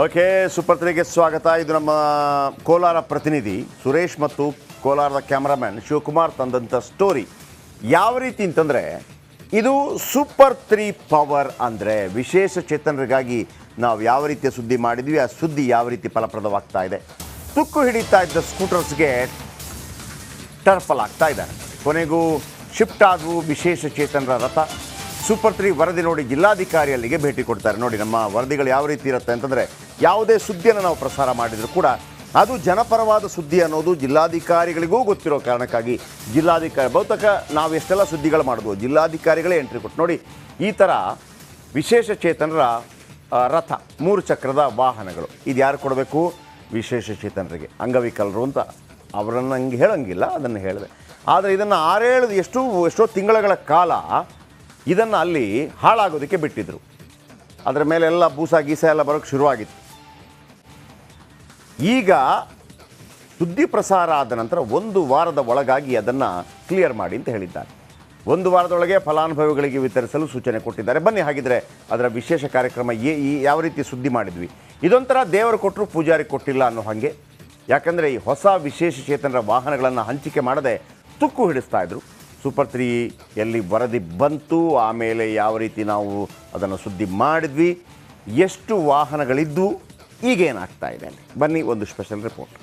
Okay, super 3ಗೆ ಸ್ವಾಗತ. ಇದು ನಮ್ಮ ಕೋಲಾರ ಪ್ರತಿನಿಧಿ ಸುರೇಶ್ ಮತ್ತು ಕೋಲಾರದ ಕ್ಯಾಮ್ರಾಮ್ಯಾನ್ ಶಿವಕುಮಾರ್ ತಂದಂಥ ಸ್ಟೋರಿ. ಯಾವ ರೀತಿ ಅಂತಂದರೆ, ಇದು ಸೂಪರ್ 3 ಪವರ್ ಅಂದರೆ ವಿಶೇಷ ಚೇತನರಿಗಾಗಿ ನಾವು ಯಾವ ರೀತಿಯ ಸುದ್ದಿ ಮಾಡಿದ್ವಿ, ಆ ಸುದ್ದಿ ಯಾವ ರೀತಿ ಫಲಪ್ರದವಾಗ್ತಾ ಇದೆ. ತುಕ್ಕು ಹಿಡಿತಾ ಇದ್ದ ಸ್ಕೂಟರ್ಸ್ಗೆ ಟರ್ಪಲ್ ಆಗ್ತಾ ಇದ್ದಾರೆ. ಕೊನೆಗೂ ಶಿಫ್ಟ್ ಆದವು ವಿಶೇಷ ಚೇತನರ ರಥ. ಸೂಪರ್ 3 ವರದಿ ನೋಡಿ ಜಿಲ್ಲಾಧಿಕಾರಿ ಅಲ್ಲಿಗೆ ಭೇಟಿ ಕೊಡ್ತಾರೆ. ನೋಡಿ ನಮ್ಮ ವರದಿಗಳು ಯಾವ ರೀತಿ ಇರುತ್ತೆ ಅಂತಂದರೆ, ಯಾವುದೇ ಸುದ್ದಿಯನ್ನು ನಾವು ಪ್ರಸಾರ ಮಾಡಿದರೂ ಕೂಡ ಅದು ಜನಪರವಾದ ಸುದ್ದಿ ಅನ್ನೋದು ಜಿಲ್ಲಾಧಿಕಾರಿಗಳಿಗೂ ಗೊತ್ತಿರೋ ಕಾರಣಕ್ಕಾಗಿ ಜಿಲ್ಲಾಧಿಕಾರಿ ಬಹುತೇಕ ನಾವು ಎಷ್ಟೆಲ್ಲ ಸುದ್ದಿಗಳು ಮಾಡಿದ್ವು, ಜಿಲ್ಲಾಧಿಕಾರಿಗಳೇ ಎಂಟ್ರಿ ಕೊಟ್ಟು ನೋಡಿ ಈ ಥರ ವಿಶೇಷ ಚೇತನರ ರಥ 3 ಚಕ್ರದ ವಾಹನಗಳು. ಇದು ಯಾರು ಕೊಡಬೇಕು? ವಿಶೇಷ ಚೇತನರಿಗೆ, ಅಂಗವಿಕಲರು ಅಂತ ಅವರನ್ನು ಹಂಗೆ ಹೇಳೋಂಗಿಲ್ಲ, ಅದನ್ನು ಹೇಳಿದೆ. ಆದರೆ ಇದನ್ನು 6-7 ಎಷ್ಟೋ ತಿಂಗಳ ಕಾಲ ಇದನ್ನು ಅಲ್ಲಿ ಹಾಳಾಗೋದಕ್ಕೆ ಬಿಟ್ಟಿದ್ದರು. ಅದರ ಮೇಲೆ ಎಲ್ಲ ಬೂಸ ಗೀಸ ಎಲ್ಲ ಬರೋಕ್ಕೆ ಶುರುವಾಗಿತ್ತು. ಈಗ ಸುದ್ದಿ ಪ್ರಸಾರ ಆದ ನಂತರ 1 ವಾರದ ಒಳಗಾಗಿ ಅದನ್ನು ಕ್ಲಿಯರ್ ಮಾಡಿ ಅಂತ ಹೇಳಿದ್ದಾರೆ. 1 ವಾರದೊಳಗೆ ಫಲಾನುಭವಿಗಳಿಗೆ ವಿತರಿಸಲು ಸೂಚನೆ ಕೊಟ್ಟಿದ್ದಾರೆ. ಬನ್ನಿ ಹಾಗಿದ್ರೆ ಅದರ ವಿಶೇಷ ಕಾರ್ಯಕ್ರಮ ಯಾವ ರೀತಿ ಸುದ್ದಿ ಮಾಡಿದ್ವಿ. ಇದೊಂಥರ ದೇವರು ಕೊಟ್ಟರು ಪೂಜಾರಿ ಕೊಟ್ಟಿಲ್ಲ ಅನ್ನೋ ಹಾಗೆ. ಯಾಕಂದರೆ ಈ ಹೊಸ ವಿಶೇಷ ಚೇತನರ ವಾಹನಗಳನ್ನು ಹಂಚಿಕೆ ಮಾಡದೆ ತುಕ್ಕು ಹಿಡಿಸ್ತಾ ಇದ್ರು. ಸೂಪರ್ 3 ಎಲ್ಲಿ ವರದಿ ಬಂತು, ಆಮೇಲೆ ಯಾವ ರೀತಿ ನಾವು ಅದನ್ನು ಸುದ್ದಿ ಮಾಡಿದ್ವಿ, ಎಷ್ಟು ವಾಹನಗಳಿದ್ದು, ಈಗೇನಾಗ್ತಾ ಇದೆ. ಬನ್ನಿ ಒಂದು ಸ್ಪೆಷಲ್ ರಿಪೋರ್ಟ್.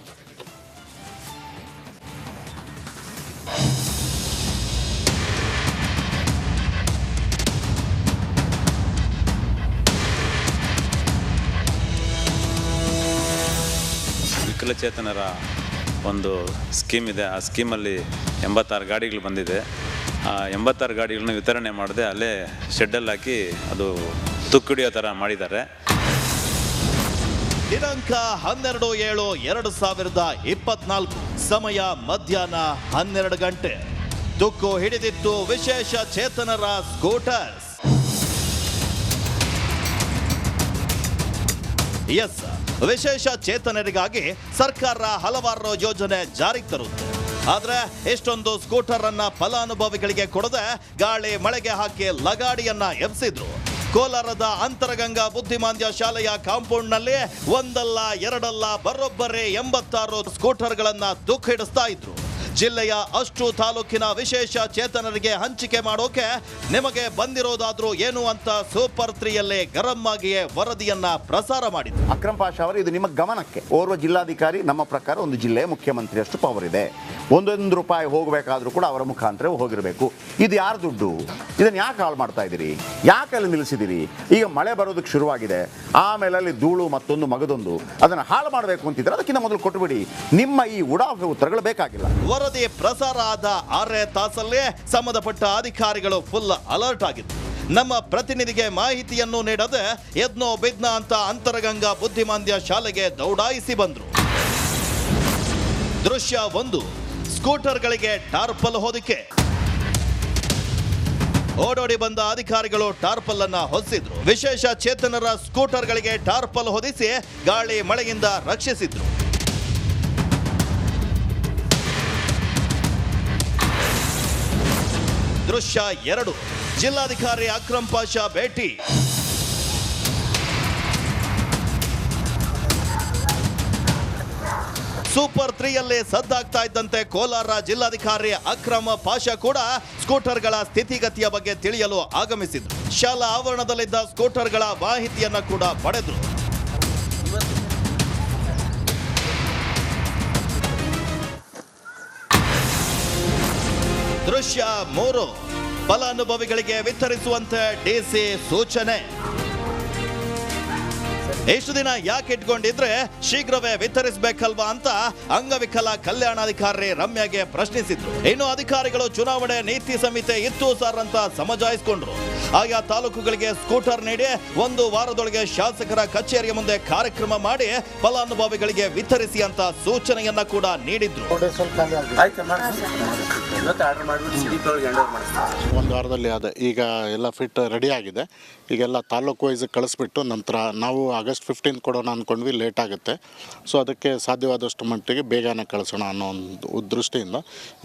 ವಿಕಲಚೇತನರ ಒಂದು ಸ್ಕೀಮ್ ಇದೆ. ಆ ಸ್ಕೀಮಲ್ಲಿ 86 ಗಾಡಿಗಳು ಬಂದಿದೆ. ಆ 86 ಗಾಡಿಗಳನ್ನ ವಿತರಣೆ ಮಾಡದೆ ಅಲ್ಲೇ ಶೆಡ್ಡಲ್ಲಿ ಹಾಕಿ ಅದು ತುಕ್ಕಿಡಿಯೋ ಥರ ಮಾಡಿದ್ದಾರೆ. ದಿನಾಂಕ 12/7/2024, ಸಮಯ ಮಧ್ಯಾಹ್ನ 12 ಗಂಟೆ. ತುಕ್ಕು ಹಿಡಿದಿತ್ತು ವಿಶೇಷ ಚೇತನರ ಸ್ಕೂಟರ್ಸ್. ಎಸ್, ವಿಶೇಷ ಚೇತನರಿಗಾಗಿ ಸರ್ಕಾರ ಹಲವಾರು ಯೋಜನೆ ಜಾರಿಗೆ ತರುತ್ತೆ. ಆದ್ರೆ ಎಷ್ಟೊಂದು ಸ್ಕೂಟರ್ ಅನ್ನ ಫಲಾನುಭವಿಗಳಿಗೆ ಕೊಡದೆ ಗಾಳಿ ಮಳೆಗೆ ಹಾಕಿ ಲಗಾಡಿಯನ್ನ ಎಬ್ಸಿದ್ರು. ಕೋಲಾರದ ಅಂತರಗಂಗಾ ಬುದ್ಧಿಮಾಂದ್ಯ ಶಾಲೆಯ ಕಾಂಪೌಂಡ್ ನಲ್ಲಿ ಒಂದಲ್ಲ ಎರಡಲ್ಲ ಬರೋಬ್ಬರಿ 86 ಸ್ಕೂಟರ್ಗಳನ್ನ ತುಕ್ಕು ಹಿಡಿಸ್ತಾ ಇದ್ರು. ಜಿಲ್ಲೆಯ ಅಷ್ಟು ತಾಲೂಕಿನ ವಿಶೇಷ ಚೇತನರಿಗೆ ಹಂಚಿಕೆ ಮಾಡೋಕೆ ನಿಮಗೆ ಬಂದಿರೋದಾದ್ರೂ ಏನು ಅಂತ ಸೂಪರ್ 3ಯಲ್ಲಿ ಗರಂ ಆಗಿಯೇ ವರದಿಯನ್ನ ಪ್ರಸಾರ ಮಾಡಿದ್ರು. ಅಕ್ರಮ್ ಪಾಷಾ ಅವರು, ಇದು ನಿಮ್ಮ ಗಮನಕ್ಕೆ. ಓರ್ವ ಜಿಲ್ಲಾಧಿಕಾರಿ, ನಮ್ಮ ಪ್ರಕಾರ ಒಂದು ಜಿಲ್ಲೆಯ ಮುಖ್ಯಮಂತ್ರಿಯಷ್ಟು ಪವರ್ ಇದೆ. 1 ರೂಪಾಯಿ ಹೋಗಬೇಕಾದ್ರೂ ಕೂಡ ಅವರ ಮುಖಾಂತರ ಹೋಗಿರಬೇಕು. ಇದು ಯಾರ ದುಡ್ಡು? ಇದನ್ನು ಯಾಕೆ ಹಾಳು ಮಾಡ್ತಾ ಇದ್ದೀರಿ? ಯಾಕೆ ಅಲ್ಲಿ ನಿಲ್ಲಿಸಿದಿರಿ? ಈಗ ಮಳೆ ಬರೋದಕ್ಕೆ ಶುರುವಾಗಿದೆ, ಆಮೇಲೆ ಅಲ್ಲಿ ಧೂಳು ಮತ್ತೊಂದು ಮಗದೊಂದು, ಅದನ್ನು ಹಾಳು ಮಾಡಬೇಕು ಅಂತಿದ್ರೆ ಅದಕ್ಕಿಂತ ಮೊದಲು ಕೊಟ್ಟುಬಿಡಿ. ನಿಮ್ಮ ಈ ಉಡಾಫೆ ಉತ್ತರಗಳು ಬೇಕಾಗಿಲ್ಲ. ವರದಿ ಪ್ರಸಾರ ಆದ 6 ತಾಸಲ್ಲೇ ಸಂಬಂಧಪಟ್ಟ ಅಧಿಕಾರಿಗಳು ಫುಲ್ ಅಲರ್ಟ್ ಆಗಿದ್ರು. ನಮ್ಮ ಪ್ರತಿನಿಧಿಗೆ ಮಾಹಿತಿಯನ್ನು ನೀಡದೆ ಎದ್ನೋ ಬಿದ್ನ ಅಂತ ಅಂತರಗಂಗಾ ಬುದ್ಧಿಮಾಂದ್ಯ ಶಾಲೆಗೆ ದೌಡಾಯಿಸಿ ಬಂದ್ರು. ದೃಶ್ಯ 1, ಸ್ಕೂಟರ್ಗಳಿಗೆ ಟಾರ್ಪಲ್ ಹೊದಿಕೆ. ಓಡೋಡಿ ಬಂದ ಅಧಿಕಾರಿಗಳು ಟಾರ್ಪಲ್ ಅನ್ನ ಹೊದಿಸಿದ್ರು. ವಿಶೇಷ ಚೇತನರ ಸ್ಕೂಟರ್ಗಳಿಗೆ ಟಾರ್ಪಲ್ ಹೊದಿಸಿ ಗಾಳಿ ಮಳೆಯಿಂದ ರಕ್ಷಿಸಿದ್ರು. ದೃಶ್ಯ 2, ಜಿಲ್ಲಾಧಿಕಾರಿ ಅಕ್ರಮ್ ಪಾಷಾ ಭೇಟಿ. ಸೂಪರ್ 3ಯಲ್ಲಿ ಸದ್ದಾಗ್ತಾ ಇದ್ದಂತೆ ಕೋಲಾರ ಜಿಲ್ಲಾಧಿಕಾರಿ ಅಕ್ರಮ್ ಪಾಷಾ ಕೂಡ ಸ್ಕೂಟರ್ಗಳ ಸ್ಥಿತಿಗತಿಯ ಬಗ್ಗೆ ತಿಳಿಯಲು ಆಗಮಿಸಿದ್ರು. ಶಾಲಾ ಆವರಣದಲ್ಲಿದ್ದ ಸ್ಕೂಟರ್ಗಳ ಮಾಹಿತಿಯನ್ನ ಕೂಡ ಪಡೆದ್ರು. ದೃಶ್ಯ 3, ಫಲಾನುಭವಿಗಳಿಗೆ ವಿತರಿಸುವಂತೆ ಡಿಸಿ ಸೂಚನೆ. ಎಷ್ಟು ದಿನ ಯಾಕೆ ಇಟ್ಕೊಂಡಿದ್ರೆ ಶೀಘ್ರವೇ ವಿತರಿಸಬೇಕಲ್ವಾ ಅಂತ ಅಂಗವಿಕಲ ಕಲ್ಯಾಣಾಧಿಕಾರಿ ರಮ್ಯಾಗೆ ಪ್ರಶ್ನಿಸಿದ್ರು. ಇನ್ನು ಅಧಿಕಾರಿಗಳು ಚುನಾವಣೆ ನೀತಿ ಸಂಹಿತೆ ಇತ್ತು ಸರ್ ಅಂತ ಸಮಜಾಯಿಸಿಕೊಂಡ್ರು. ಆಯಾ ತಾಲೂಕುಗಳಿಗೆ ಸ್ಕೂಟರ್ ನೀಡಿ 1 ವಾರದೊಳಗೆ ಶಾಸಕರ ಕಚೇರಿಯ ಮುಂದೆ ಕಾರ್ಯಕ್ರಮ ಮಾಡಿ ಫಲಾನುಭವಿಗಳಿಗೆ ವಿತರಿಸಿ ಅಂತ ಸೂಚನೆಯನ್ನ ಕೂಡ ನೀಡಿದ್ರು. 1 ವಾರದಲ್ಲಿ ಅದೇ ಈಗ ಎಲ್ಲ ಫಿಟ್ ರೆಡಿ ಆಗಿದೆ. ಈಗೆಲ್ಲ ತಾಲೂಕು ವೈಸ್ ಕಳಿಸ್ಬಿಟ್ಟು ನಂತರ ನಾವು ಆಗಸ್ಟ್ 15 ಕೊಡೋಣ ಅಂದ್ಕೊಂಡ್ವಿ, ಲೇಟ್ ಆಗುತ್ತೆ. ಸೊ ಅದಕ್ಕೆ ಸಾಧ್ಯವಾದಷ್ಟು ಮಟ್ಟಿಗೆ ಬೇಗನೆ ಕಳಿಸೋಣ ಅನ್ನೋ ಒಂದು ದೃಷ್ಟಿಯಿಂದ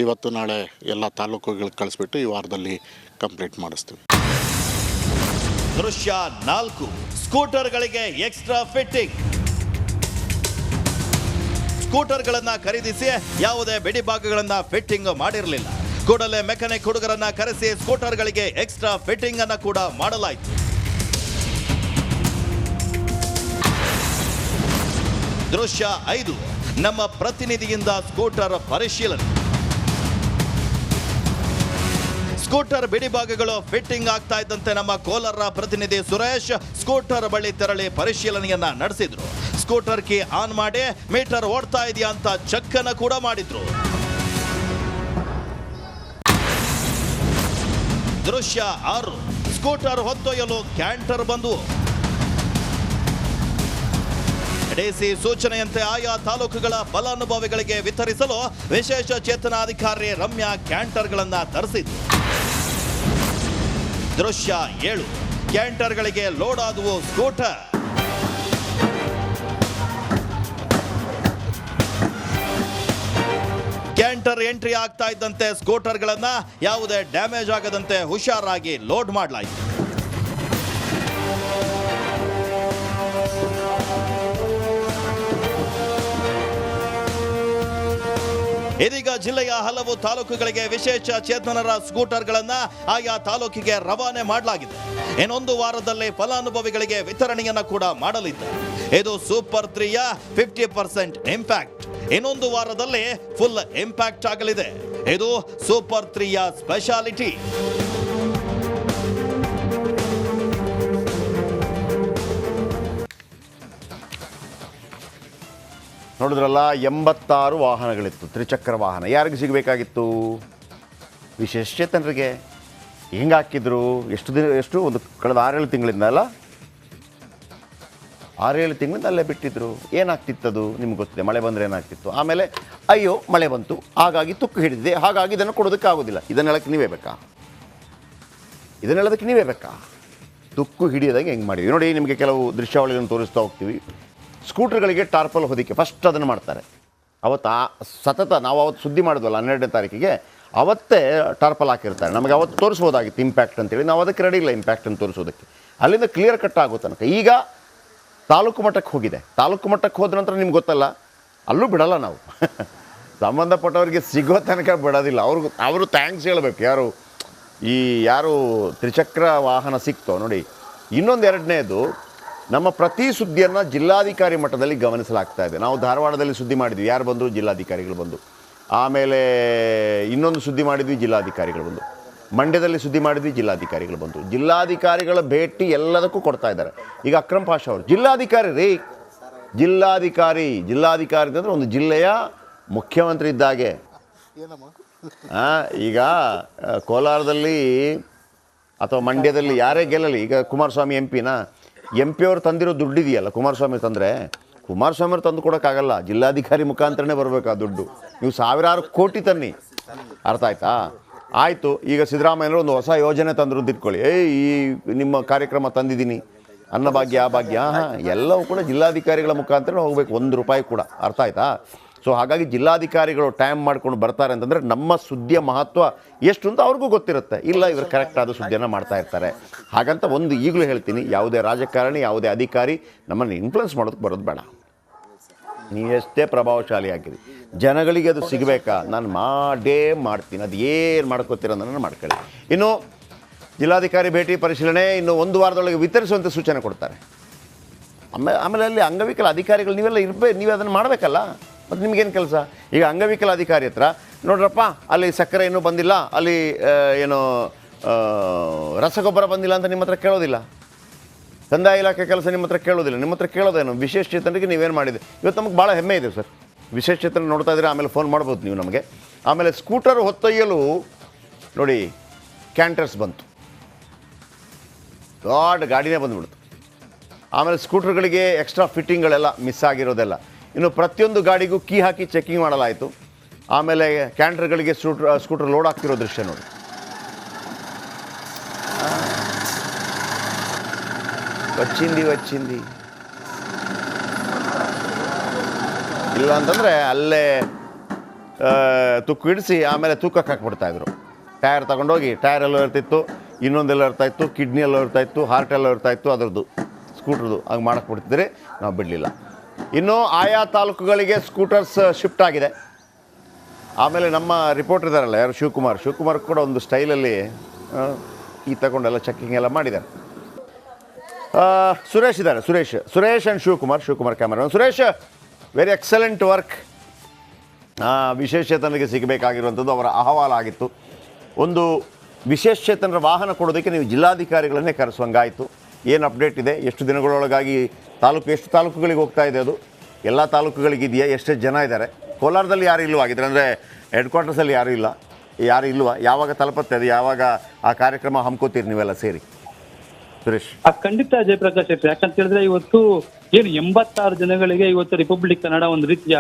ಇವತ್ತು ನಾಳೆ ಎಲ್ಲ ತಾಲೂಕುಗಳಿಗೆ ಕಳಿಸ್ಬಿಟ್ಟು ಈ ವಾರದಲ್ಲಿ ಕಂಪ್ಲೀಟ್ ಮಾಡಿಸ್ತೀವಿ. ದೃಶ್ಯ 4, ಸ್ಕೂಟರ್ಗಳಿಗೆ ಎಕ್ಸ್ಟ್ರಾ ಫಿಟ್ಟಿಂಗ್. ಸ್ಕೂಟರ್ಗಳನ್ನ ಖರೀದಿಸಿ ಯಾವುದೇ ಬಿಡಿ ಭಾಗಗಳನ್ನ ಫಿಟ್ಟಿಂಗ್ ಮಾಡಿರಲಿಲ್ಲ. ಕೂಡಲೇ ಮೆಕ್ಯಾನಿಕ್ ಹುಡುಗರನ್ನ ಕರೆಸಿ ಸ್ಕೂಟರ್ಗಳಿಗೆ ಎಕ್ಸ್ಟ್ರಾ ಫಿಟ್ಟಿಂಗ್ ಅನ್ನ ಕೂಡ ಮಾಡಲಾಯಿತು. ದೃಶ್ಯ 5 ನಮ್ಮ ಪ್ರತಿನಿಧಿಯಿಂದ ಸ್ಕೂಟರ್ ಪರಿಶೀಲನೆ. ಸ್ಕೂಟರ್ ಬಿಡಿಭಾಗಗಳು ಫಿಟ್ಟಿಂಗ್ ಆಗ್ತಾ ಇದ್ದಂತೆ ನಮ್ಮ ಕೋಲಾರ ಪ್ರತಿನಿಧಿ ಸುರೇಶ್ ಸ್ಕೂಟರ್ ಬಳಿ ತೆರಳಿ ಪರಿಶೀಲನೆಯನ್ನ ನಡೆಸಿದ್ರು. ಸ್ಕೂಟರ್ ಕೀ ಆನ್ ಮಾಡಿ ಮೀಟರ್ ಓಡ್ತಾ ಇದೆಯಾ ಅಂತ ಚೆಕ್ ಅನ್ನ ಕೂಡ ಮಾಡಿದ್ರು. ದೃಶ್ಯ 6 ಸ್ಕೂಟರ್ ಹೊತ್ತೊಯ್ಯಲು ಕ್ಯಾಂಟರ್ ಬಂದು ಡಿಸಿ ಸೂಚನೆಯಂತೆ ಆಯಾ ತಾಲೂಕುಗಳ ಫಲಾನುಭವಿಗಳಿಗೆ ವಿತರಿಸಲು ವಿಶೇಷ ಚೇತನಾಧಿಕಾರಿ ರಮ್ಯಾ ಕ್ಯಾಂಟರ್ಗಳನ್ನ ತರಿಸಿದ್ರು. ದೃಶ್ಯ 7 ಕ್ಯಾಂಟರ್ಗಳಿಗೆ ಲೋಡ್ ಆದವು ಸ್ಕೂಟರ್. ಕ್ಯಾಂಟರ್ ಎಂಟ್ರಿ ಆಗ್ತಾ ಇದ್ದಂತೆ ಸ್ಕೂಟರ್ಗಳನ್ನ ಯಾವುದೇ ಡ್ಯಾಮೇಜ್ ಆಗದಂತೆ ಹುಷಾರಾಗಿ ಲೋಡ್ ಮಾಡಲಾಯಿತು. ಇದೀಗ ಜಿಲ್ಲೆಯ ಹಲವು ತಾಲೂಕುಗಳಿಗೆ ವಿಶೇಷ ಚೇತನರ ಸ್ಕೂಟರ್ಗಳನ್ನ ಆಯಾ ತಾಲೂಕಿಗೆ ರವಾನೆ ಮಾಡಲಾಗಿದೆ. ಇನ್ನೊಂದು ವಾರದಲ್ಲಿ ಫಲಾನುಭವಿಗಳಿಗೆ ವಿತರಣೆಯನ್ನ ಕೂಡ ಮಾಡಲಿದೆ. ಇದು ಸೂಪರ್ 3ಯ 50% ಇಂಪ್ಯಾಕ್ಟ್. ಇನ್ನೊಂದು ವಾರದಲ್ಲಿ ಫುಲ್ ಇಂಪ್ಯಾಕ್ಟ್ ಆಗಲಿದೆ. ಇದು ಸೂಪರ್ 3ಯ ಸ್ಪೆಷಾಲಿಟಿ. ನೋಡಿದ್ರಲ್ಲ, 86 ವಾಹನಗಳಿತ್ತು, ತ್ರಿಚಕ್ರ ವಾಹನ. ಯಾರಿಗೆ ಸಿಗಬೇಕಾಗಿತ್ತು? ವಿಶೇಷಚೇತನರಿಗೆ. ಹೆಂಗೆ ಹಾಕಿದ್ರು? ಎಷ್ಟು ಒಂದು ಕಳೆದ 6-7 ತಿಂಗಳಿಂದ ಅಲ್ಲ, 6-7 ತಿಂಗಳಿಂದ ಅಲ್ಲೇ ಬಿಟ್ಟಿದ್ರು. ಏನಾಗ್ತಿತ್ತದು ನಿಮ್ಗೆ ಗೊತ್ತಿದೆ. ಮಳೆ ಬಂದರೆ ಏನಾಗ್ತಿತ್ತು? ಆಮೇಲೆ ಅಯ್ಯೋ ಮಳೆ ಬಂತು, ಹಾಗಾಗಿ ತುಕ್ಕು ಹಿಡಿದಿದೆ, ಹಾಗಾಗಿ ಇದನ್ನು ಕೊಡೋದಕ್ಕೆ ಆಗೋದಿಲ್ಲ. ಇದನ್ನು ಹೇಳೋಕ್ಕೆ ನೀವೇ ಬೇಕಾ? ತುಕ್ಕು ಹಿಡಿಯೋದಾಗೆ ಹೆಂಗೆ ಮಾಡಿದ್ವಿ ನೋಡಿ. ನಿಮಗೆ ಕೆಲವು ದೃಶ್ಯಾವಳಿಗಳನ್ನು ತೋರಿಸ್ತಾ ಹೋಗ್ತೀವಿ. ಸ್ಕೂಟರ್ಗಳಿಗೆ ಟಾರ್ಪಲ್ ಹೊದಿಕೆ ಫಸ್ಟ್ ಅದನ್ನು ಮಾಡ್ತಾರೆ. ಅವತ್ತು ನಾವು ಅವತ್ತು ಸುದ್ದಿ ಮಾಡಿದ್ವಲ್ಲ 12ನೇ ತಾರೀಕಿಗೆ, ಅವತ್ತೇ ಟಾರ್ಪಲ್ ಹಾಕಿರ್ತಾರೆ. ನಮಗೆ ಅವತ್ತು ತೋರಿಸ್ಬೋದಾಗಿತ್ತು ಇಂಪ್ಯಾಕ್ಟ್ ಅಂತೇಳಿ. ನಾವು ಅದಕ್ಕೆ ರೆಡಿ ಇಲ್ಲ ಇಂಪ್ಯಾಕ್ಟನ್ನು ತೋರಿಸೋದಕ್ಕೆ. ಅಲ್ಲಿಂದ ಕ್ಲಿಯರ್ ಕಟ್ ಆಗೋ ತನಕ ಈಗ ತಾಲೂಕು ಮಟ್ಟಕ್ಕೆ ಹೋಗಿದೆ. ತಾಲೂಕು ಮಟ್ಟಕ್ಕೆ ಹೋದ ನಂತರ ನಿಮ್ಗೆ ಗೊತ್ತಲ್ಲ, ಅಲ್ಲೂ ಬಿಡಲ್ಲ ನಾವು. ಸಂಬಂಧಪಟ್ಟವರಿಗೆ ಸಿಗೋ ತನಕ ಬಿಡೋದಿಲ್ಲ. ಅವರು ಥ್ಯಾಂಕ್ಸ್ ಹೇಳಬೇಕು. ಯಾರು ತ್ರಿಚಕ್ರ ವಾಹನ ಸಿಕ್ತೋ ನೋಡಿ. ಇನ್ನೊಂದು ಎರಡನೇದು, ನಮ್ಮ ಪ್ರತಿ ಸುದ್ದಿಯನ್ನು ಜಿಲ್ಲಾಧಿಕಾರಿ ಮಟ್ಟದಲ್ಲಿ ಗಮನಿಸಲಾಗ್ತಾ ಇದೆ. ನಾವು ಧಾರವಾಡದಲ್ಲಿ ಸುದ್ದಿ ಮಾಡಿದ್ವಿ, ಯಾರು ಬಂದರು? ಜಿಲ್ಲಾಧಿಕಾರಿಗಳು ಬಂದು. ಆಮೇಲೆ ಇನ್ನೊಂದು ಸುದ್ದಿ ಮಾಡಿದ್ವಿ, ಜಿಲ್ಲಾಧಿಕಾರಿಗಳು ಬಂದು. ಮಂಡ್ಯದಲ್ಲಿ ಸುದ್ದಿ ಮಾಡಿದ್ವಿ, ಜಿಲ್ಲಾಧಿಕಾರಿಗಳು ಬಂದು. ಜಿಲ್ಲಾಧಿಕಾರಿಗಳ ಭೇಟಿ ಎಲ್ಲದಕ್ಕೂ ಕೊಡ್ತಾ ಇದ್ದಾರೆ. ಈಗ ಅಕ್ರಮ್ ಪಾಷಾ ಅವರು ಜಿಲ್ಲಾಧಿಕಾರಿ ಅಂದರೆ ಒಂದು ಜಿಲ್ಲೆಯ ಮುಖ್ಯಮಂತ್ರಿ ಇದ್ದಾಗೆ. ಈಗ ಕೋಲಾರದಲ್ಲಿ ಅಥವಾ ಮಂಡ್ಯದಲ್ಲಿ ಯಾರೇ ಗೆಲ್ಲಲಿ, ಈಗ ಕುಮಾರಸ್ವಾಮಿ ಎಂ ಪಿ ಅವ್ರು ತಂದಿರೋ ದುಡ್ಡಿದೆಯಲ್ಲ, ಕುಮಾರಸ್ವಾಮಿ ಅವ್ರು ತಂದು ಕೊಡೋಕ್ಕಾಗಲ್ಲ. ಜಿಲ್ಲಾಧಿಕಾರಿ ಮುಖಾಂತರನೇ ಬರಬೇಕು ಆ ದುಡ್ಡು. ನೀವು ಸಾವಿರಾರು ಕೋಟಿ ತನ್ನಿ, ಅರ್ಥ ಆಯ್ತಾ? ಆಯಿತು. ಈಗ ಸಿದ್ದರಾಮಯ್ಯನವರು ಒಂದು ಹೊಸ ಯೋಜನೆ ತಂದರು ತಿಳ್ಕೊಳ್ಳಿ. ಈ ನಿಮ್ಮ ಕಾರ್ಯಕ್ರಮ ತಂದಿದ್ದೀನಿ, ಅನ್ನಭಾಗ್ಯ, ಆ ಭಾಗ್ಯ, ಎಲ್ಲವೂ ಕೂಡ ಜಿಲ್ಲಾಧಿಕಾರಿಗಳ ಮುಖಾಂತರ ಹೋಗಬೇಕು, ₹1 ಕೂಡ. ಅರ್ಥ ಆಯ್ತಾ? ಸೊ ಹಾಗಾಗಿ ಜಿಲ್ಲಾಧಿಕಾರಿಗಳು ಟೈಮ್ ಮಾಡ್ಕೊಂಡು ಬರ್ತಾರೆ ಅಂತಂದರೆ ನಮ್ಮ ಸುದ್ದಿಯ ಮಹತ್ವ ಎಷ್ಟು ಅಂತ ಅವ್ರಿಗೂ ಗೊತ್ತಿರುತ್ತೆ. ಇಲ್ಲ, ಇವರು ಕರೆಕ್ಟ್ ಆದ ಸುದ್ದಿಯನ್ನು ಮಾಡ್ತಾ ಇರ್ತಾರೆ. ಹಾಗಂತ ಈಗಲೂ ಹೇಳ್ತೀನಿ, ಯಾವುದೇ ರಾಜಕಾರಣಿ, ಯಾವುದೇ ಅಧಿಕಾರಿ ನಮ್ಮನ್ನು ಇನ್ಫ್ಲುಯೆನ್ಸ್ ಮಾಡೋದಕ್ಕೆ ಬರೋದು ಬೇಡ. ನೀವೆಷ್ಟೇ ಪ್ರಭಾವಶಾಲಿ ಆಗಿರಿ, ಜನಗಳಿಗೆ ಅದು ಸಿಗಬೇಕಾ? ನಾನು ಮಾಡ್ತೀನಿ. ಅದು ಏನು ಮಾಡ್ಕೋತೀರ ನಾನು ಮಾಡ್ಕೊಳ್ಳಿ. ಇನ್ನು ಜಿಲ್ಲಾಧಿಕಾರಿ ಭೇಟಿ ಪರಿಶೀಲನೆ ಇನ್ನು 1 ವಾರದೊಳಗೆ ವಿತರಿಸುವಂತೆ ಸೂಚನೆ ಕೊಡ್ತಾರೆ. ಆಮೇಲೆ ಅಲ್ಲಿ ಅಂಗವಿಕಲ ಅಧಿಕಾರಿಗಳು ನೀವೇ ಅದನ್ನು ಮಾಡಬೇಕಲ್ಲ. ಮತ್ತು ನಿಮಗೇನು ಕೆಲಸ? ಈಗ ಅಂಗವಿಕಲ ಅಧಿಕಾರಿ ಹತ್ರ ನೋಡ್ರಪ್ಪ, ಅಲ್ಲಿ ಸಕ್ಕರೆ ಇನ್ನೂ ಬಂದಿಲ್ಲ, ಅಲ್ಲಿ ರಸಗೊಬ್ಬರ ಬಂದಿಲ್ಲ ಅಂತ ನಿಮ್ಮ ಹತ್ರ ಕೇಳೋದಿಲ್ಲ. ಕಂದಾಯ ಇಲಾಖೆ ಕೆಲಸ ನಿಮ್ಮ ಹತ್ರ ಕೇಳೋದಿಲ್ಲ. ನಿಮ್ಮ ಹತ್ರ ಕೇಳೋದೇನು? ವಿಶೇಷ ಚೇತನರಿಗೆ ನೀವೇನು ಮಾಡಿದೆ? ಇವತ್ತು ನಮಗೆ ಭಾಳ ಹೆಮ್ಮೆ ಇದೆ ಸರ್. ವಿಶೇಷ ಚೇತನ ನೋಡ್ತಾ ಇದ್ದೀರಾ, ಆಮೇಲೆ ಫೋನ್ ಮಾಡ್ಬೋದು ನೀವು ನಮಗೆ. ಆಮೇಲೆ ಸ್ಕೂಟರ್ ಹೊತ್ತೊಯ್ಯಲು ನೋಡಿ ಕ್ಯಾಂಟರ್ಸ್ ಬಂತು, ದೊಡ್ಡ ಗಾಡಿನೇ ಬಂದುಬಿಡ್ತು. ಆಮೇಲೆ ಸ್ಕೂಟರ್ಗಳಿಗೆ ಎಕ್ಸ್ಟ್ರಾ ಫಿಟ್ಟಿಂಗ್ಗಳೆಲ್ಲ ಮಿಸ್ ಆಗಿರೋದೆಲ್ಲ. ಇನ್ನು ಪ್ರತಿಯೊಂದು ಗಾಡಿಗೂ ಕೀ ಹಾಕಿ ಚೆಕಿಂಗ್ ಮಾಡಲಾಯಿತು. ಆಮೇಲೆ ಕ್ಯಾಂಟರ್ಗಳಿಗೆ ಸ್ಕೂಟರ್ ಲೋಡ್ ಆಗ್ತಿರೋ ದೃಶ್ಯ ನೋಡಿ. వచ్చింది ಇಲ್ಲ ಅಂತಂದರೆ ಅಲ್ಲೇ ತುಕ್ಕು ಇಡಿಸಿ ಆಮೇಲೆ ತೂಕಕ್ಕೆ ಹಾಕ್ಬಿಡ್ತಾಯಿದ್ರು. ಟೈರ್ ತಗೊಂಡೋಗಿ, ಟೈರ್ ಎಲ್ಲೋ ಇರ್ತಿತ್ತು, ಇನ್ನೊಂದೆಲ್ಲ ಇರ್ತಾಯಿತ್ತು, ಕಿಡ್ನಿ ಎಲ್ಲೋ ಇರ್ತಾಯಿತ್ತು, ಹಾರ್ಟ್ ಎಲ್ಲೋ ಇರ್ತಾಯಿತ್ತು, ಅದರದ್ದು ಸ್ಕೂಟ್ರದ್ದು ಹಂಗೆ ಮಾಡಕ್ಕೆ ಬಿಡ್ತಿದ್ರೆ ನಾವು ಬಿಡಲಿಲ್ಲ. ಇನ್ನು ಆಯಾ ತಾಲೂಕುಗಳಿಗೆ ಸ್ಕೂಟರ್ಸ್ ಶಿಫ್ಟ್ ಆಗಿದೆ. ಆಮೇಲೆ ನಮ್ಮ ರಿಪೋರ್ಟರ್ ಇದ್ದಾರಲ್ಲ, ಯಾರು ಶಿವಕುಮಾರ್ ಕೂಡ ಒಂದು ಸ್ಟೈಲಲ್ಲಿ ಈ ತಗೊಂಡೆಲ್ಲ ಚೆಕ್ಕಿಂಗ್ ಎಲ್ಲ ಮಾಡಿದ್ದಾರೆ. ಸುರೇಶ್ ಇದ್ದಾರೆ, Suresh and Shivakumar camera. Suresh, very excellent work. ವಿಶೇಷಚೇತನರಿಗೆ ಸಿಗಬೇಕಾಗಿರುವಂಥದ್ದು ಅವರ ಅಹವಾಲಾಗಿತ್ತು. ಒಂದು ವಿಶೇಷಚೇತನರ ವಾಹನ ಕೊಡೋದಕ್ಕೆ ನೀವು ಜಿಲ್ಲಾಧಿಕಾರಿಗಳನ್ನೇ ಕರೆಸುವಂಗಾಯಿತು. ಏನು ಅಪ್ಡೇಟ್ ಇದೆ, ಎಷ್ಟು ದಿನಗಳೊಳಗಾಗಿ ಎಷ್ಟು ತಾಲೂಕುಗಳಿಗೆ ಹೋಗ್ತಾ ಇದೆ, ಅದು ಎಲ್ಲ ತಾಲೂಕುಗಳಿಗಿದೆಯಾ, ಎಷ್ಟು ಜನ ಇದ್ದಾರೆ? ಕೋಲಾರದಲ್ಲಿ ಯಾರು ಇಲ್ಲವಾಗಿದ್ರೆ, ಅಂದರೆ ಹೆಡ್ ಕ್ವಾರ್ಟರ್ಸಲ್ಲಿ ಯಾರೂ ಇಲ್ವಾ? ಯಾವಾಗ ತಲುಪುತ್ತೆ ಅದು? ಯಾವಾಗ ಆ ಕಾರ್ಯಕ್ರಮ ಹಮ್ಕೋತೀರಿ ನೀವೆಲ್ಲ ಸೇರಿ? ಸುರೇಶ್. ಖಂಡಿತ ಜಯಪ್ರಕಾಶ್, ಯಾಕಂತ ಹೇಳಿದ್ರೆ ಇವತ್ತು ಏನು 86 ಜನಗಳಿಗೆ ಇವತ್ತು ರಿಪಬ್ಲಿಕ್ ಕನ್ನಡ ಒಂದು ರೀತಿಯ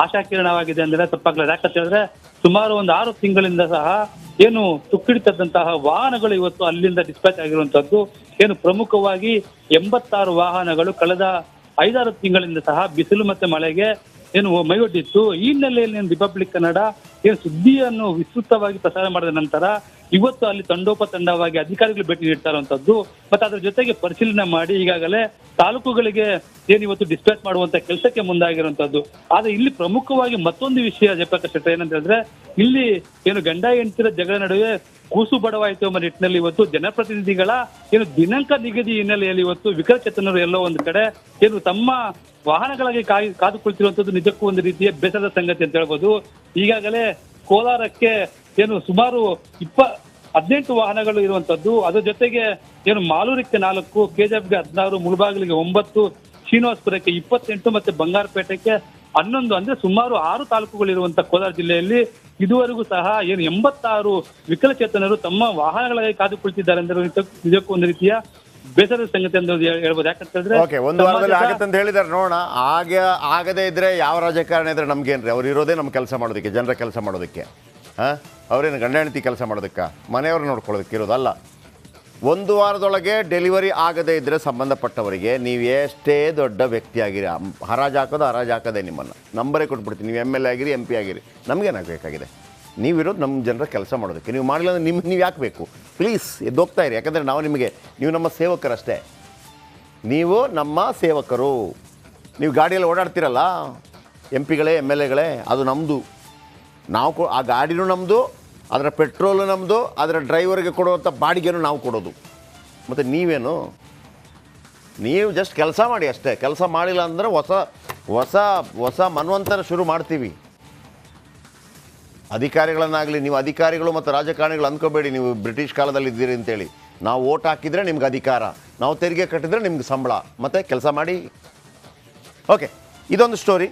ಆಶಾಕಿರಣವಾಗಿದೆ ಅಂದ್ರೆ ತಪ್ಪಾಗಲ್ಲ. ಯಾಕಂತ ಹೇಳಿದ್ರೆ ಸುಮಾರು ಒಂದು 6 ತಿಂಗಳಿಂದ ಸಹ ಏನು ತುಕ್ಕಿಡಿತದಂತಹ ವಾಹನಗಳು ಇವತ್ತು ಅಲ್ಲಿಂದ ಡಿಸ್ಪ್ಯಾಚ್ ಆಗಿರುವಂತದ್ದು. ಏನು ಪ್ರಮುಖವಾಗಿ 86 ವಾಹನಗಳು ಕಳೆದ 5-6 ತಿಂಗಳಿಂದ ಸಹ ಬಿಸಿಲು ಮತ್ತೆ ಮಳೆಗೆ ಏನು ಮೈಯೊಡ್ಡಿತ್ತು. ಈ ಹಿನ್ನೆಲೆಯಲ್ಲಿ ರಿಪಬ್ಲಿಕ್ ಕನ್ನಡ ಏನು ಸುದ್ದಿಯನ್ನು ವಿಸ್ತೃತವಾಗಿ ಪ್ರಸಾರ ಮಾಡಿದ ನಂತರ ಇವತ್ತು ಅಲ್ಲಿ ತಂಡೋಪತಂಡವಾಗಿ ಅಧಿಕಾರಿಗಳು ಭೇಟಿ ನೀಡ್ತಾ ಇರುವಂತದ್ದು. ಮತ್ತೆ ಅದರ ಜೊತೆಗೆ ಪರಿಶೀಲನೆ ಮಾಡಿ ಈಗಾಗಲೇ ತಾಲೂಕುಗಳಿಗೆ ಏನು ಇವತ್ತು ಡಿಸ್ಪ್ಯಾಚ್ ಮಾಡುವಂತ ಕೆಲಸಕ್ಕೆ ಮುಂದಾಗಿರುವಂತದ್ದು. ಆದ್ರೆ ಇಲ್ಲಿ ಪ್ರಮುಖವಾಗಿ ಮತ್ತೊಂದು ವಿಷಯ ಜಯಪ್ರಕಾಶ್ ಶೆಟ್ಟಿ, ಏನಂತ ಹೇಳಿದ್ರೆ ಇಲ್ಲಿ ಏನು ಗಂಡ ಹೆಂಡತಿರ ಜಗಳ ನಡುವೆ ಕೂಸು ಬಡವಾಯಿತು ಎಂಬ ನಿಟ್ಟಿನಲ್ಲಿ ಇವತ್ತು ಜನಪ್ರತಿನಿಧಿಗಳ ಏನು ದಿನಾಂಕ ನಿಗದಿ ಹಿನ್ನೆಲೆಯಲ್ಲಿ ಇವತ್ತು ವಿಕಲಚೇತನರು ಎಲ್ಲೋ ಒಂದು ಕಡೆ ಏನು ತಮ್ಮ ವಾಹನಗಳಿಗೆ ಕಾದು ಕುಳಿತಿರುವಂತದ್ದು ನಿಜಕ್ಕೂ ಒಂದು ರೀತಿಯ ಬೇಸರದ ಸಂಗತಿ ಅಂತ ಹೇಳ್ಬೋದು. ಈಗಾಗಲೇ ಕೋಲಾರಕ್ಕೆ ಏನು ಸುಮಾರು 18 ವಾಹನಗಳು ಇರುವಂತದ್ದು. ಅದರ ಜೊತೆಗೆ ಏನು ಮಾಲೂರಿಗೆ 4, ಕೆಜಿಎಫ್ಗೆ 16, ಮುಳಬಾಗಿಲಿಗೆ 9, ಶ್ರೀನಿವಾಸಪುರಕ್ಕೆ 28 ಮತ್ತೆ ಬಂಗಾರಪೇಟೆಗೆ 11, ಅಂದ್ರೆ ಸುಮಾರು 6 ತಾಲೂಕುಗಳು ಇರುವಂತ ಕೋಲಾರ ಜಿಲ್ಲೆಯಲ್ಲಿ ಇದುವರೆಗೂ ಸಹ ಏನು 86 ವಿಕಲಚೇತನರು ತಮ್ಮ ವಾಹನಗಳಿಗೆ ಕಾದು ಕುಳಿತಿದ್ದಾರೆ ಅಂದ್ರೆ ನಿಜಕ್ಕೂ ಒಂದು ರೀತಿಯ ಬೇಸರದ ಸಂಗತಿ ಅಂತ ಹೇಳ್ಬೋದು. ಯಾಕಂತ ಹೇಳಿದ್ರೆ ಒಂದು ವಾರದಲ್ಲಿ ಆಗತ್ತೆ ಅಂತ ಹೇಳಿದಾರೆ, ನೋಡೋಣ. ಆಗದೇ ಇದ್ರೆ ಯಾವ ರಾಜಕಾರಣ ಇದ್ರೆ ನಮ್ಗೇನ್ರಿ? ಅವ್ರು ಇರೋದೇ ನಮ್ಮ ಕೆಲಸ ಮಾಡೋದಕ್ಕೆ, ಜನರ ಕೆಲಸ ಮಾಡೋದಕ್ಕೆ. ಅವ್ರೇನು ಗಂಡ ಹೆಂಡತಿ ಕೆಲಸ ಮಾಡೋದಕ್ಕೆ, ಮನೆಯವ್ರು ನೋಡ್ಕೊಳ್ಳೋದಕ್ಕೆ ಇರೋದಲ್ಲ. ಒಂದು ವಾರದೊಳಗೆ ಡೆಲಿವರಿ ಆಗದೇ ಇದ್ದರೆ ಸಂಬಂಧಪಟ್ಟವರಿಗೆ ನೀವು ಎಷ್ಟೇ ದೊಡ್ಡ ವ್ಯಕ್ತಿ ಆಗಿರಿ, ಹರಾಜು ಹಾಕೋದೇ ನಿಮ್ಮನ್ನು ನಂಬರೇ ಕೊಟ್ಬಿಡ್ತೀನಿ. ನೀವು MLA ಆಗಿರಿ, MP ಆಗಿರಿ, ನಮಗೇನಾಗಬೇಕಾಗಿದೆ? ನೀವಿರೋದು ನಮ್ಮ ಜನರ ಕೆಲಸ ಮಾಡೋದಕ್ಕೆ. ನೀವು ಮಾಡಲಿಲ್ಲ ಅಂದರೆ ನೀವು ಯಾಕೆ ಬೇಕು? ಪ್ಲೀಸ್ ಎದ್ದೋಗ್ತಾ ಇರಿ. ಯಾಕಂದರೆ ನೀವು ನಮ್ಮ ಸೇವಕರಷ್ಟೇ. ನೀವು ನಮ್ಮ ಸೇವಕರು. ನೀವು ಗಾಡಿಯಲ್ಲಿ ಓಡಾಡ್ತಿರಲ್ಲ, MP ಗಳೇ MLAಗಳೇ, ಅದು ನಮ್ಮದು. ನಾವು ಆ ಗಾಡಿನೂ ನಮ್ಮದು, ಅದರ ಪೆಟ್ರೋಲು ನಮ್ಮದು, ಅದರ ಡ್ರೈವರ್ಗೆ ಕೊಡುವಂಥ ಬಾಡಿಗೆನೂ ನಾವು ಕೊಡೋದು. ಮತ್ತು ನೀವು ಜಸ್ಟ್ ಕೆಲಸ ಮಾಡಿ ಅಷ್ಟೇ. ಕೆಲಸ ಮಾಡಿಲ್ಲ ಅಂದರೆ ಹೊಸ ಮನ್ವಂತರ ಶುರು ಮಾಡ್ತೀವಿ. ಅಧಿಕಾರಿಗಳನ್ನಾಗಲಿ, ನೀವು ಅಧಿಕಾರಿಗಳು ಮತ್ತು ರಾಜಕಾರಣಿಗಳು ಅಂದ್ಕೋಬೇಡಿ ನೀವು ಬ್ರಿಟಿಷ್ ಕಾಲದಲ್ಲಿ ಇದ್ದೀರಿ ಅಂತೇಳಿ. ನಾವು ಓಟ್ ಹಾಕಿದರೆ ನಿಮ್ಗೆ ಅಧಿಕಾರ, ನಾವು ತೆರಿಗೆ ಕಟ್ಟಿದರೆ ನಿಮ್ಗೆ ಸಂಬಳ, ಮತ್ತು ಕೆಲಸ ಮಾಡಿ. ಓಕೆ, ಇದೊಂದು ಸ್ಟೋರಿ.